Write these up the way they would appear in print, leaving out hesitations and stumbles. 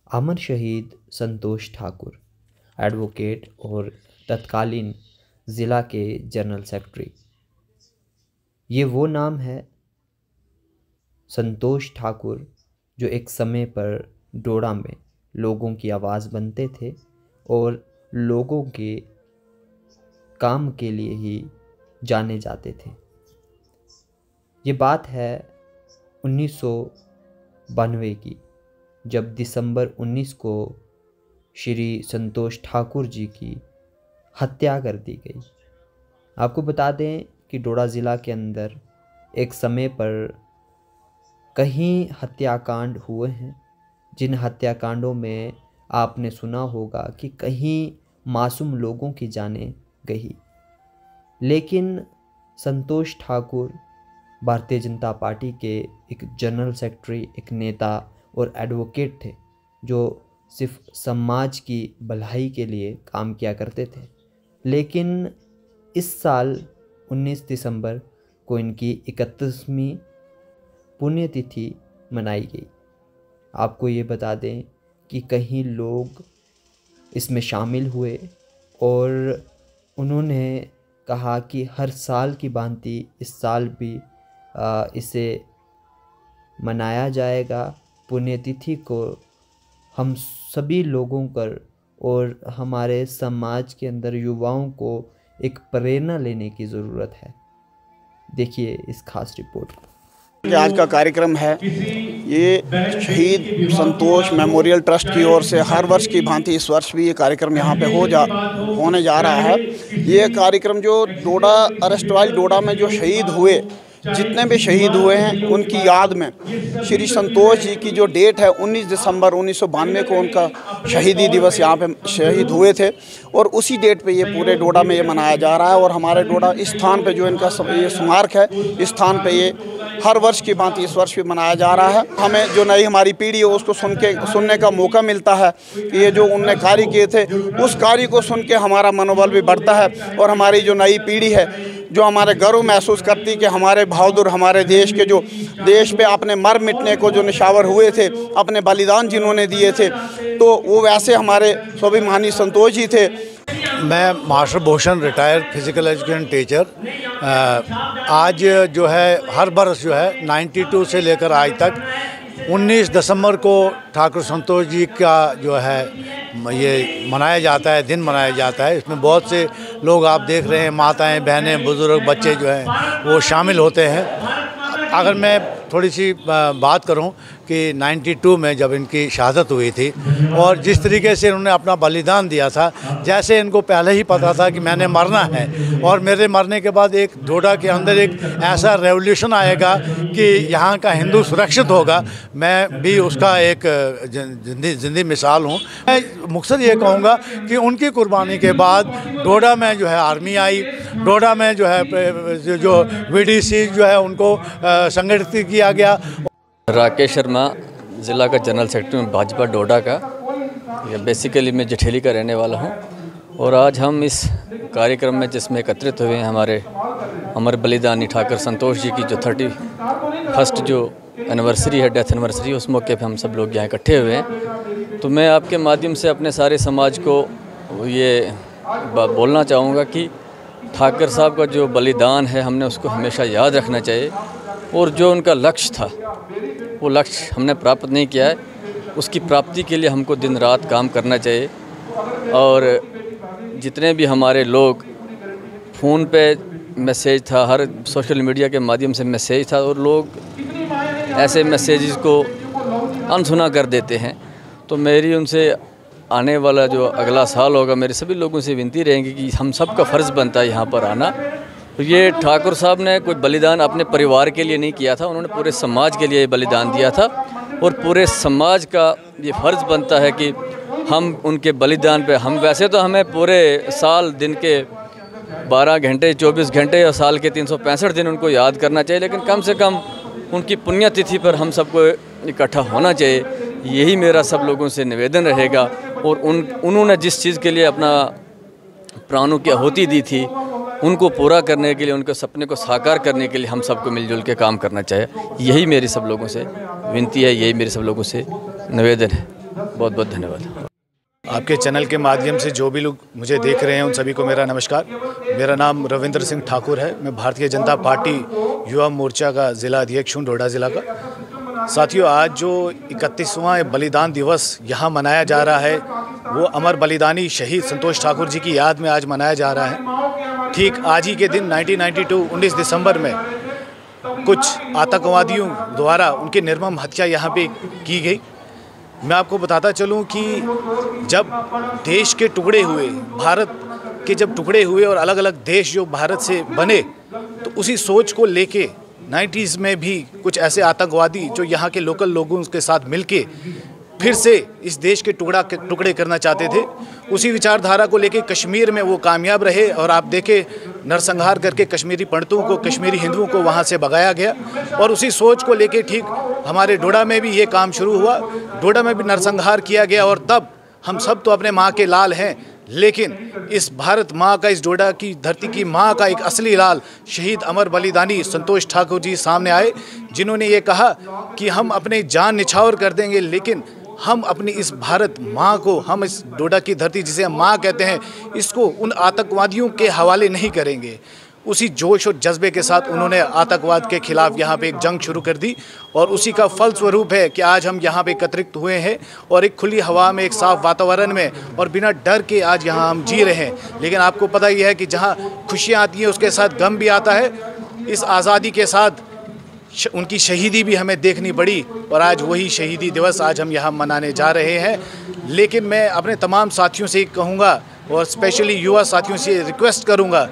अमर शहीद संतोष ठाकुर, एडवोकेट और तत्कालीन ज़िला के जनरल सेक्रेटरी। ये वो नाम है संतोष ठाकुर जो एक समय पर डोडा में लोगों की आवाज़ बनते थे और लोगों के काम के लिए ही जाने जाते थे। ये बात है 1992 की, जब दिसंबर 19 को श्री संतोष ठाकुर जी की हत्या कर दी गई। आपको बता दें कि डोडा ज़िला के अंदर एक समय पर कई हत्याकांड हुए हैं, जिन हत्याकांडों में आपने सुना होगा कि कहीं मासूम लोगों की जानें गई। लेकिन संतोष ठाकुर भारतीय जनता पार्टी के एक जनरल सेक्रेटरी, एक नेता और एडवोकेट थे जो सिर्फ समाज की भलाई के लिए काम किया करते थे। लेकिन इस साल 19 दिसंबर को इनकी 31वीं पुण्यतिथि मनाई गई। आपको ये बता दें कि कई लोग इसमें शामिल हुए और उन्होंने कहा कि हर साल की भांति इस साल भी इसे मनाया जाएगा। पुण्यतिथि को हम सभी लोगों पर और हमारे समाज के अंदर युवाओं को एक प्रेरणा लेने की ज़रूरत है। देखिए इस खास रिपोर्ट को। आज का कार्यक्रम है, ये शहीद संतोष मेमोरियल ट्रस्ट की ओर से हर वर्ष की भांति इस वर्ष भी ये कार्यक्रम यहाँ पे होने जा रहा है। ये कार्यक्रम जो डोडा अरेस्ट वाइल डोडा में जो शहीद हुए, जितने भी शहीद हुए हैं उनकी याद में श्री संतोष जी की जो डेट है 19 दिसंबर 1992 को उनका शहीदी दिवस यहाँ पे शहीद हुए थे और उसी डेट पे ये पूरे डोडा में ये मनाया जा रहा है। और हमारे डोडा इस स्थान पे जो इनका ये स्मारक है, इस स्थान पे ये हर वर्ष की भांति इस वर्ष भी मनाया जा रहा है। हमें जो नई हमारी पीढ़ी है उसको सुनने का मौका मिलता है कि ये जो उनने कार्य किए थे उस कार्य को सुन के हमारा मनोबल भी बढ़ता है और हमारी जो नई पीढ़ी है जो हमारे गर्व महसूस करती कि हमारे बहादुर हमारे देश के जो देश पे अपने मर मिटने को जो निशावर हुए थे, अपने बलिदान जिन्होंने दिए थे, तो वो वैसे हमारे स्वाभिमानी संतोष जी थे। मैं master Bhushan retired physical education teacher. आज जो है हर बरस जो है 92 से लेकर आज तक 19 दिसंबर को ठाकुर संतोष जी का जो है ये मनाया जाता है, दिन मनाया जाता है। इसमें बहुत से लोग आप देख रहे हैं, माताएं, बहनें, बुज़ुर्ग, बच्चे जो हैं वो शामिल होते हैं। अगर मैं थोड़ी सी बात करूं कि 92 में जब इनकी शहादत हुई थी और जिस तरीके से इन्होंने अपना बलिदान दिया था, जैसे इनको पहले ही पता था कि मैंने मरना है और मेरे मरने के बाद एक डोडा के अंदर एक ऐसा रेवोल्यूशन आएगा कि यहाँ का हिंदू सुरक्षित होगा। मैं भी उसका एक जिंदी मिसाल हूँ। मैं मुख्तसर ये कहूँगा कि उनकी कुर्बानी के बाद डोडा में जो है आर्मी आई, डोडा में जो है जो VDC जो है उनको संगठित किया गया। राकेश शर्मा, ज़िला का जनरल सेक्रेटरी में भाजपा डोडा का। बेसिकली मैं जठेली का रहने वाला हूं और आज हम इस कार्यक्रम में जिसमें एकत्रित हुए हैं हमारे अमर बलिदानी ठाकुर संतोष जी की जो 31st जो एनिवर्सरी है, डेथ एनिवर्सरी, उस मौके पे हम सब लोग यहाँ इकट्ठे हुए हैं। तो मैं आपके माध्यम से अपने सारे समाज को ये बोलना चाहूँगा कि ठाकुर साहब का जो बलिदान है हमने उसको हमेशा याद रखना चाहिए और जो उनका लक्ष्य था वो लक्ष्य हमने प्राप्त नहीं किया है, उसकी प्राप्ति के लिए हमको दिन रात काम करना चाहिए। और जितने भी हमारे लोग फ़ोन पे मैसेज था, हर सोशल मीडिया के माध्यम से मैसेज था और लोग ऐसे मैसेजेस को अनसुना कर देते हैं। तो मेरी उनसे आने वाला जो अगला साल होगा, मेरे सभी लोगों से विनती रहेगी कि हम सब का फ़र्ज़ बनता है यहाँ पर आना। तो ये ठाकुर साहब ने कोई बलिदान अपने परिवार के लिए नहीं किया था, उन्होंने पूरे समाज के लिए बलिदान दिया था और पूरे समाज का ये फ़र्ज़ बनता है कि हम उनके बलिदान पे, हम वैसे तो हमें पूरे साल दिन के 12 घंटे 24 घंटे और साल के 365 दिन उनको याद करना चाहिए, लेकिन कम से कम उनकी पुण्यतिथि पर हम सबको इकट्ठा होना चाहिए। यही मेरा सब लोगों से निवेदन रहेगा। और उन्होंने जिस चीज़ के लिए अपना प्राणों की आहुति दी थी, उनको पूरा करने के लिए, उनके सपने को साकार करने के लिए हम सबको मिलजुल के काम करना चाहिए। यही मेरी सब लोगों से विनती है, यही मेरे सब लोगों से निवेदन है। बहुत बहुत धन्यवाद। आपके चैनल के माध्यम से जो भी लोग मुझे देख रहे हैं उन सभी को मेरा नमस्कार। मेरा नाम रविंद्र सिंह ठाकुर है। मैं भारतीय जनता पार्टी युवा मोर्चा का ज़िला अध्यक्ष हूँ, डोडा ज़िला का। साथियों, आज जो 31वां बलिदान दिवस यहाँ मनाया जा रहा है वो अमर बलिदानी शहीद संतोष ठाकुर जी की याद में आज मनाया जा रहा है। ठीक आज ही के दिन 1992 दिसंबर में कुछ आतंकवादियों द्वारा उनकी निर्मम हत्या यहाँ पे की गई। मैं आपको बताता चलूं कि जब देश के टुकड़े हुए, भारत के जब टुकड़े हुए और अलग अलग देश जो भारत से बने, तो उसी सोच को लेके 90s में भी कुछ ऐसे आतंकवादी जो यहाँ के लोकल लोगों के साथ मिलके फिर से इस देश के टुकड़े करना चाहते थे। उसी विचारधारा को लेके कश्मीर में वो कामयाब रहे और आप देखें नरसंहार करके कश्मीरी पंडितों को, कश्मीरी हिंदुओं को वहाँ से भगाया गया। और उसी सोच को लेके ठीक हमारे डोडा में भी ये काम शुरू हुआ। डोडा में भी नरसंहार किया गया और तब हम सब तो अपने माँ के लाल हैं, लेकिन इस भारत माँ का, इस डोडा की धरती की माँ का एक असली लाल शहीद अमर बलिदानी संतोष ठाकुर जी सामने आए, जिन्होंने ये कहा कि हम अपने जान निछावर कर देंगे, लेकिन हम अपनी इस भारत माँ को, हम इस डोडा की धरती जिसे हम माँ कहते हैं, इसको उन आतंकवादियों के हवाले नहीं करेंगे। उसी जोश और जज्बे के साथ उन्होंने आतंकवाद के खिलाफ यहाँ पे एक जंग शुरू कर दी और उसी का फल स्वरूप है कि आज हम यहाँ पे एकत्रित हुए हैं और एक खुली हवा में, एक साफ वातावरण में और बिना डर के आज यहाँ हम जी रहे हैं। लेकिन आपको पता ही है कि जहाँ खुशियाँ आती हैं उसके साथ गम भी आता है। इस आज़ादी के साथ उनकी शहीदी भी हमें देखनी पड़ी और आज वही शहीदी दिवस आज हम यहाँ मनाने जा रहे हैं। लेकिन मैं अपने तमाम साथियों से कहूँगा और स्पेशली युवा साथियों से रिक्वेस्ट करूँगा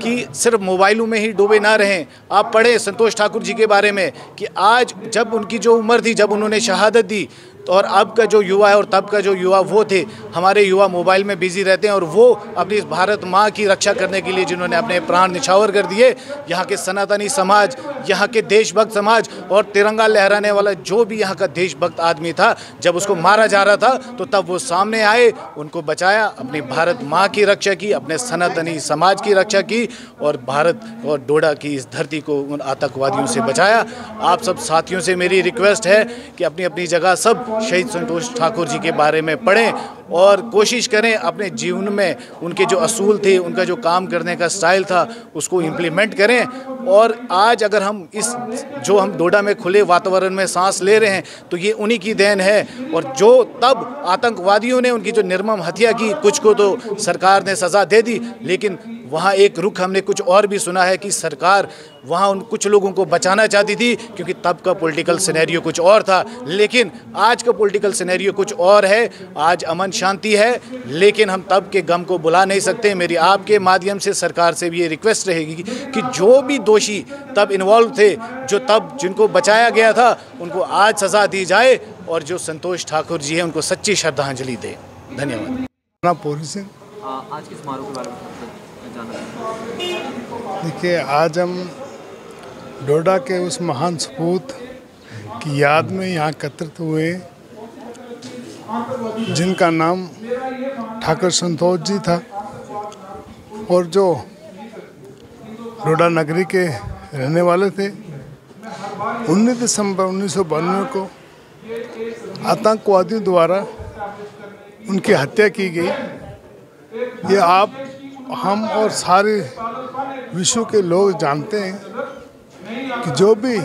कि सिर्फ मोबाइलों में ही डूबे ना रहें। आप पढ़ें संतोष ठाकुर जी के बारे में कि आज जब उनकी जो उम्र थी, जब उन्होंने शहादत दी, तो और अब का जो युवा है और तब का जो युवा वो थे, हमारे युवा मोबाइल में बिजी रहते हैं और वो अपनी इस भारत माँ की रक्षा करने के लिए जिन्होंने अपने प्राण निछावर कर दिए, यहाँ के सनातनी समाज, यहाँ के देशभक्त समाज और तिरंगा लहराने वाला जो भी यहाँ का देशभक्त आदमी था, जब उसको मारा जा रहा था तो तब वो सामने आए, उनको बचाया, अपनी भारत माँ की रक्षा की, अपने सनातनी समाज की रक्षा की और भारत और डोडा की इस धरती को उन आतंकवादियों से बचाया। आप सब साथियों से मेरी रिक्वेस्ट है कि अपनी अपनी जगह सब शहीद संतोष ठाकुर जी के बारे में पढ़ें और कोशिश करें अपने जीवन में उनके जो असूल थे, उनका जो काम करने का स्टाइल था, उसको इम्प्लीमेंट करें। और आज अगर हम इस जो हम डोडा में खुले वातावरण में सांस ले रहे हैं तो ये उन्हीं की देन है। और जो तब आतंकवादियों ने उनकी जो निर्मम हत्या की, कुछ को तो सरकार ने सज़ा दे दी, लेकिन वहाँ एक रुख हमने कुछ और भी सुना है कि सरकार वहाँ उन कुछ लोगों को बचाना चाहती थी क्योंकि तब का पॉलिटिकल सिनेरियो कुछ और था। लेकिन आज का पॉलिटिकल सिनेरियो कुछ और है। आज अमन शांति है, लेकिन हम तब के गम को बुला नहीं सकते। मेरी आपके माध्यम से सरकार से भी ये रिक्वेस्ट रहेगी कि जो भी दोषी तब इन्वॉल्व थे, जो तब जिनको बचाया गया था, उनको आज सज़ा दी जाए और जो संतोष ठाकुर जी हैं उनको सच्ची श्रद्धांजलि दे। धन्यवाद। पूरी सिंह, आज किस समारोह के बारे में देखिए, आज हम डोडा के उस महान सपूत की याद में यहाँ एकत्रित हुए जिनका नाम ठाकुर संतोष जी था और जो डोडा नगरी के रहने वाले थे। 19 दिसंबर 1992 को आतंकवादियों द्वारा उनकी हत्या की गई। ये आप, हम और सारे विश्व के लोग जानते हैं कि जो भी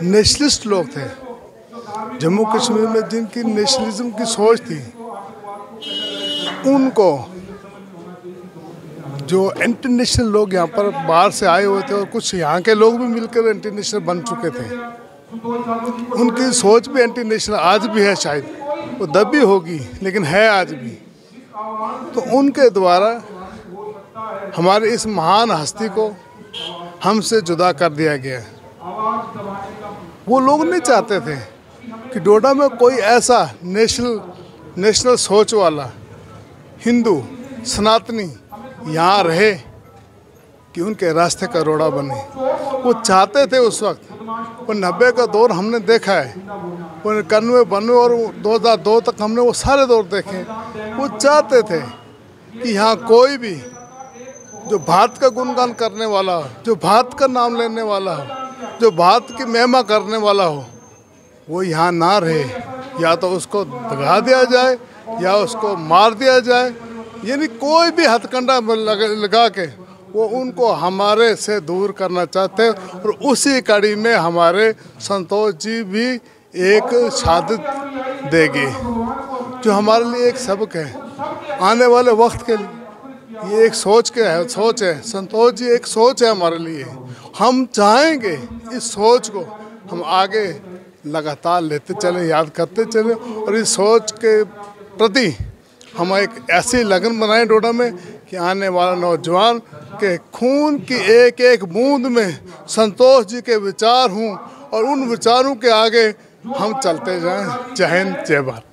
नेशनलिस्ट लोग थे जम्मू कश्मीर में, जिनकी नेशनलिज्म की सोच थी, उनको जो इंटरनेशनल लोग यहाँ पर बाहर से आए हुए थे और कुछ यहाँ के लोग भी मिलकर इंटरनेशनल बन चुके थे, उनकी सोच भी इंटरनेशनल आज भी है। शायद वो दबी होगी लेकिन है आज भी। तो उनके द्वारा हमारे इस महान हस्ती को हमसे जुदा कर दिया गया। वो लोग नहीं चाहते थे कि डोडा में कोई ऐसा नेशनल सोच वाला हिंदू सनातनी यहाँ रहे कि उनके रास्ते का रोड़ा बने। वो चाहते थे उस वक्त, वो 90 का दौर हमने देखा है, वो 91, 92 और 2002 तक हमने वो सारे दौर देखे। वो चाहते थे कि यहाँ कोई भी जो भारत का गुणगान करने वाला हो, जो भारत का नाम लेने वाला हो, जो भारत की महिमा करने वाला हो, वो यहाँ ना रहे। या तो उसको भगा दिया जाए या उसको मार दिया जाए, यानी कोई भी हथकंडा लगा के वो उनको हमारे से दूर करना चाहते हैं। और उसी कड़ी में हमारे संतोष जी भी एक शहादत देगी, जो हमारे लिए एक सबक है आने वाले वक्त के लिए। ये एक सोच है, संतोष जी एक सोच है हमारे लिए। हम चाहेंगे इस सोच को हम आगे लगातार लेते चलें, याद करते चलें, और इस सोच के प्रति हम एक ऐसी लगन बनाएं डोडा में कि आने वाला नौजवान के खून की एक एक बूंद में संतोष जी के विचार हों और उन विचारों के आगे हम चलते जाएं। जय हिंद, जय भारत।